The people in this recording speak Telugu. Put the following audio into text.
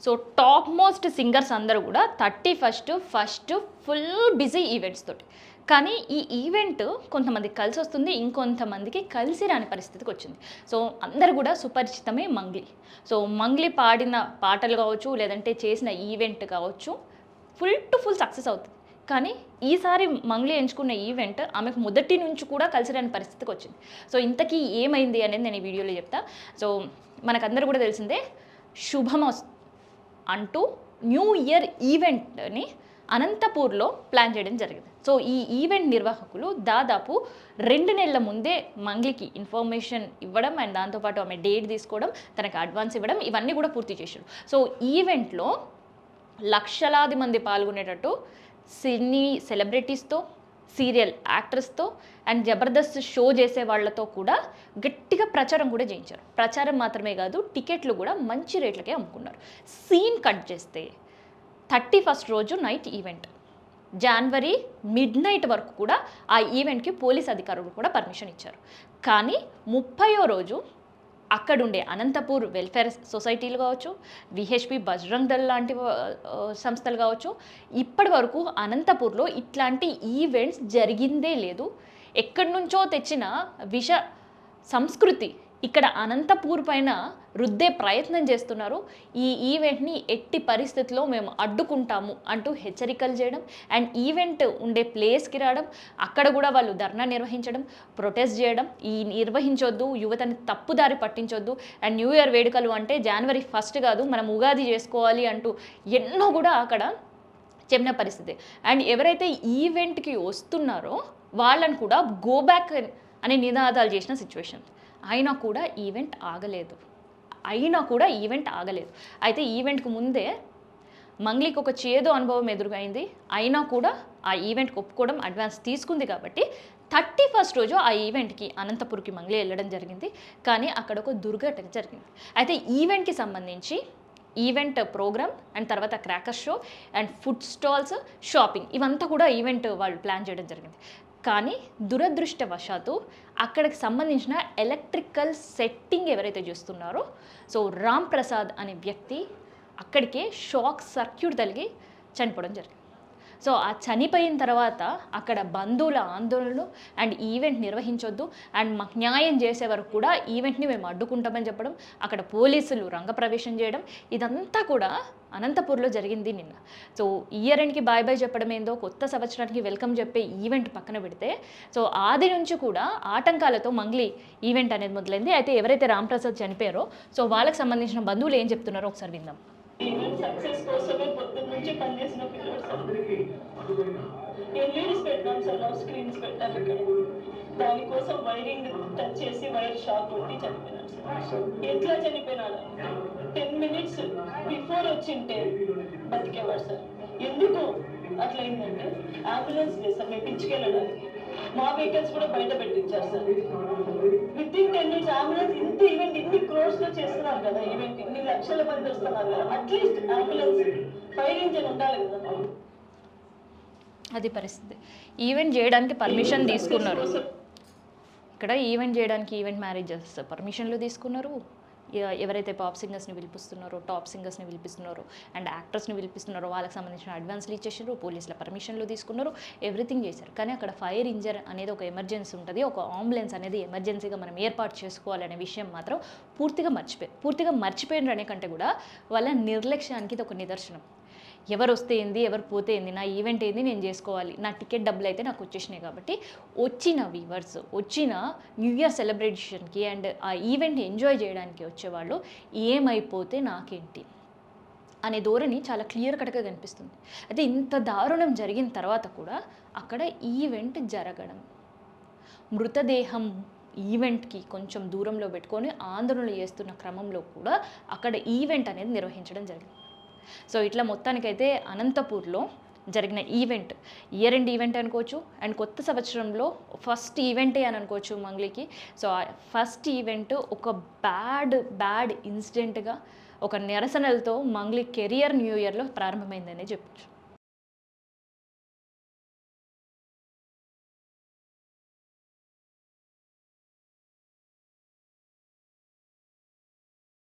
సో టాప్ మోస్ట్ సింగర్స్ అందరూ కూడా 31st first full busy events తోటి. కానీ ఈ ఈవెంట్ కొంతమందికి కలిసి వస్తుంది, ఇంకొంతమందికి కలిసి రాని పరిస్థితికి వచ్చింది. సో అందరు కూడా సుపరిచితమే మంగ్లీ. సో మంగ్లీ పాడిన పాటలు కావచ్చు, లేదంటే చేసిన ఈవెంట్ కావచ్చు, ఫుల్ టు ఫుల్ సక్సెస్ అవుతుంది. కానీ ఈసారి మంగ్లీ ఎంచుకున్న ఈవెంట్ ఆమెకు మొదటి నుంచి కూడా కలిసి రాని పరిస్థితికి వచ్చింది. సో ఇంతకీ ఏమైంది అనేది నేను ఈ వీడియోలో చెప్తా. సో మనకందరూ కూడా తెలిసిందే, శుభమస్తు అంటూ న్యూ ఇయర్ ఈవెంట్ని అనంతపూర్లో ప్లాన్ చేయడం జరిగింది. సో ఈ ఈవెంట్ నిర్వాహకులు దాదాపు 2 నెలల ముందే మంగ్లీకి ఇన్ఫర్మేషన్ ఇవ్వడం అండ్ దాంతోపాటు ఆమె డేట్ తీసుకోవడం, తనకు అడ్వాన్స్ ఇవ్వడం, ఇవన్నీ కూడా పూర్తి చేశారు. సో ఈవెంట్లో లక్షలాది మంది పాల్గొనేటట్టు సినీ సెలబ్రిటీస్తో, సీరియల్ యాక్టర్స్తో అండ్ జబర్దస్త్ షో చేసే వాళ్ళతో కూడా గట్టిగా ప్రచారం కూడా చేయించారు. ప్రచారం మాత్రమే కాదు, టికెట్లు కూడా మంచి రేట్లకే అమ్ముకున్నారు. సీన్ కట్ చేస్తే 31st రోజు నైట్ ఈవెంట్, జనవరి మిడ్ నైట్ వరకు కూడా ఆ ఈవెంట్కి పోలీస్ అధికారులు కూడా పర్మిషన్ ఇచ్చారు. కానీ 30వ రోజు అక్కడుండే అనంతపూర్ వెల్ఫేర్ సొసైటీలు కావచ్చు, విహెచ్పి బజరంగ్ దళ్ లాంటి సంస్థలు కావచ్చు, ఇప్పటి వరకు అనంతపూర్లో ఇట్లాంటి ఈవెంట్స్ జరిగిందే లేదు. ఎక్కడి నుంచో తెచ్చిన విష సంస్కృతి ఇక్కడ అనంతపూర్ పైన రుద్దే ప్రయత్నం చేస్తున్నారు. ఈ ఈవెంట్ని ఎట్టి పరిస్థితుల్లో మేము అడ్డుకుంటాము అంటూ హెచ్చరికలు చేయడం అండ్ ఈవెంట్ ఉండే ప్లేస్కి రావడం, అక్కడ కూడా వాళ్ళు ధర్నా నిర్వహించడం, ప్రొటెస్ట్ చేయడం, ఈ నిర్వహించొద్దు, యువతని తప్పుదారి పట్టించొద్దు అండ్ న్యూ ఇయర్ వేడుకలు అంటే జనవరి 1 కాదు, మనం ఉగాది చేసుకోవాలి అంటూ ఎన్నో కూడా అక్కడ చెప్పిన పరిస్థితి. అండ్ ఎవరైతే ఈవెంట్కి వస్తున్నారో వాళ్ళని కూడా గో బ్యాక్ అనే నినాదాలు చేసిన సిచ్యువేషన్. అయినా కూడా ఈవెంట్ ఆగలేదు. అయితే ఈవెంట్కు ముందే మంగ్లీకి ఒక చేదు అనుభవం ఎదురైంది. అయినా కూడా ఆ ఈవెంట్కి ఒప్పుకోవడం, అడ్వాన్స్ తీసుకుంది కాబట్టి 31st రోజు ఆ ఈవెంట్కి అనంతపూర్కి మంగ్లీ వెళ్ళడం జరిగింది. కానీ అక్కడ ఒక దుర్ఘటన జరిగింది. అయితే ఈవెంట్కి సంబంధించి ఈవెంట్ ప్రోగ్రామ్ అండ్ తర్వాత cracker show and food stalls, shopping, ఇవంతా కూడా ఈవెంట్ వాళ్ళు ప్లాన్ చేయడం జరిగింది. కానీ దురదృష్టవశాత్తు అక్కడికి సంబంధించిన ఎలక్ట్రికల్ సెట్టింగ్ ఎవరైతే చూస్తున్నారో, సో రామ్ ప్రసాద్ అనే వ్యక్తి అక్కడికే షాక్ సర్క్యూట్ తగిలి చనిపోవడం జరిగింది. సో ఆ చనిపోయిన తర్వాత అక్కడ బంధువుల ఆందోళనలు అండ్ ఈవెంట్ నిర్వహించొద్దు అండ్ మాకు న్యాయం చేసే వరకు కూడా ఈవెంట్ని మేము అడ్డుకుంటామని చెప్పడం, అక్కడ పోలీసులు రంగప్రవేశం చేయడం, ఇదంతా కూడా అనంతపూర్లో జరిగింది నిన్న. సో ఇయర్ ఎండ్కి బాయ్ బాయ్ చెప్పడం ఏందో, కొత్త సంవత్సరానికి వెల్కమ్ చెప్పే ఈవెంట్ పక్కన పెడితే, సో ఆది నుంచి కూడా ఆటంకాలతో మంగ్లీ ఈవెంట్ అనేది మొదలైంది. అయితే ఎవరైతే రామ్ ప్రసాద్ చనిపోయారో సో వాళ్ళకి సంబంధించిన బంధువులు ఏం చెప్తున్నారో ఒకసారి విందాం. ఈవెంట్ సక్సెస్ కోసమే పొద్దున్న నుంచి పనిచేసిన పిల్లలు సార్. ఎల్ఈడీస్ పెట్టాం సార్, లవ్ స్క్రీన్స్ పెట్టారు ఇక్కడ. దానికోసం వైరింగ్ టచ్ చేసి వైర్ షాక్ కొట్టి చనిపోయినాడు సార్. ఎట్లా చనిపోయినాడు? 10 minutes బిఫోర్ వచ్చింటే బతికేవాడు సార్. ఎందుకు అట్లా అయిందంటే అంబులెన్స్ లేదు సార్ మేము పిచ్చుకెళ్ళడానికి. మా వెహికల్స్ కూడా బయట పెట్టించారు సార్. విత్-ఇన్ 10 minutes అంబులెన్స్, ఇంత ఈవెంట్ ఇన్ని క్రోర్స్ లో చేస్తున్నారు కదా, ఈవెంట్ ఇన్ని లక్షల మంది వస్తున్నారు కదా, అట్లీస్ట్ అంబులెన్స్ ఫైర్ ఇంజిన్ ఉండాలి కదా. అది పరిస్థితి. ఈవెంట్ చేయడానికి పర్మిషన్ తీసుకున్నారు. ఇక్కడ ఈవెంట్ చేయడానికి ఈవెంట్ మ్యారేజెస్ పర్మిషన్లు తీసుకున్నారు. ఎవరైతే పాప్ సింగర్స్ని పిలిపిస్తున్నారో, టాప్ సింగర్స్ని పిలిపిస్తున్నారో అండ్ యాక్టర్స్ని పిలిపిస్తున్నారో వాళ్ళకి సంబంధించిన అడ్వాన్స్లు ఇచ్చేసారు, పోలీసుల పర్మిషన్లు తీసుకున్నారు, ఎవ్రీథింగ్ చేశారు. కానీ అక్కడ ఫైర్ ఇంజన్ అనేది ఒక ఎమర్జెన్సీ ఉంటుంది, ఒక అంబులెన్స్ అనేది ఎమర్జెన్సీగా మనం ఏర్పాటు చేసుకోవాలనే విషయం మాత్రం పూర్తిగా మర్చిపోయినారు అనే కంటే కూడా వాళ్ళ నిర్లక్ష్యానికి ఇది ఒక నిదర్శనం. ఎవరు వస్తే ఏంది, ఎవరు పోతే ఏంది, నా ఈవెంట్ ఏంది, నేను చేసుకోవాలి, నా టికెట్ డబ్బులు అయితే నాకు వచ్చేసినాయి కాబట్టి వచ్చిన వ్యూవర్స్, వచ్చిన న్యూ ఇయర్ సెలబ్రేషన్కి అండ్ ఆ ఈవెంట్ని ఎంజాయ్ చేయడానికి వచ్చేవాళ్ళు ఏమైపోతే నాకేంటి అనే ధోరణి చాలా క్లియర్ కట్గా కనిపిస్తుంది. అయితే ఇంత దారుణం జరిగిన తర్వాత కూడా అక్కడ ఈవెంట్ జరగడం, మృతదేహం ఈవెంట్కి కొంచెం దూరంలో పెట్టుకొని ఆందోళనలు చేస్తున్న క్రమంలో కూడా అక్కడ ఈవెంట్ అనేది నిర్వహించడం జరిగింది. సో ఇట్లా మొత్తానికైతే అనంతపూర్లో జరిగిన ఈవెంట్ ఇయర్ ఎండ్ ఈవెంట్ అనుకోవచ్చు అండ్ కొత్త సంవత్సరంలో ఫస్ట్ ఈవెంటే అని అనుకోవచ్చు మంగ్లీకి. సో ఫస్ట్ ఈవెంట్ ఒక బ్యాడ్ ఇన్సిడెంట్గా, ఒక నిరసనలతో మంగ్లీ కెరియర్ న్యూ ఇయర్లో ప్రారంభమైందనే చెప్పచ్చు.